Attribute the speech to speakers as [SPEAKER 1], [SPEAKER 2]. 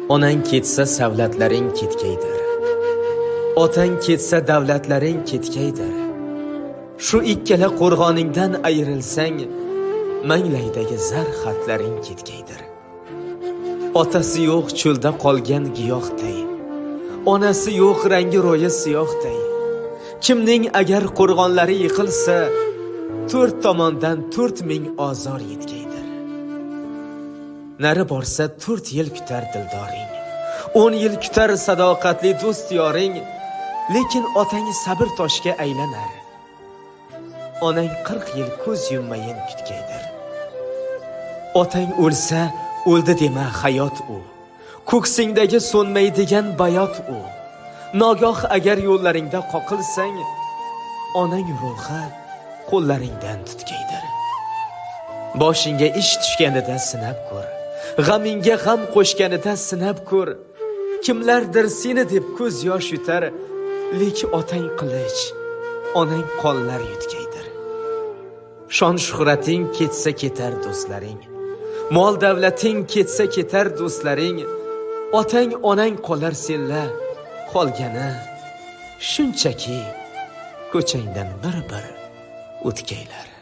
[SPEAKER 1] Onang ketsa savlatlaring ketkaydir. Otang ketsa davlatlaring ketkaydir. Shu ikkala qo'rg'oningdan ayrilsang, manglaydagi zar xatlaring ketkaydir. Otasi yo'q cho'lda qolgan giyohday, onasi yo'q rangi ro'yi siyohday. Kimning agar qo'rg'onlari yiqilsa, 4 tomondan 4000 ozor yetkaydir. Nari borsa 4 yil kutar dildoring, 10 yil kutar sadoqatli do'st yoring, lekin otang sabr toshga aylanar. Onang 40 yil ko'z yummayin kutkaydir. Otang o'lsa, o'ldi dema, hayot u. Ko'ksingdagi so'nmaydigan bayot u. Nogoh agar yo'llaringda qoqilsang, onang ruhi qo'llaringdan tutkaydir. Boshingga ish tushganida sinab ko'r, g'amingga g'am qo'shganida sinab ko'r. Kimlardir seni deb ko'z yosh yutar, lek otang qilich, onang qonlar yutkaydir. Shon shuhrating ketsa ketar do'stlaring, mol davlating ketsa ketar do'stlaring. Otang onang qolar senla, qolgani shunchaki ko'changdan bir o'tkaylar.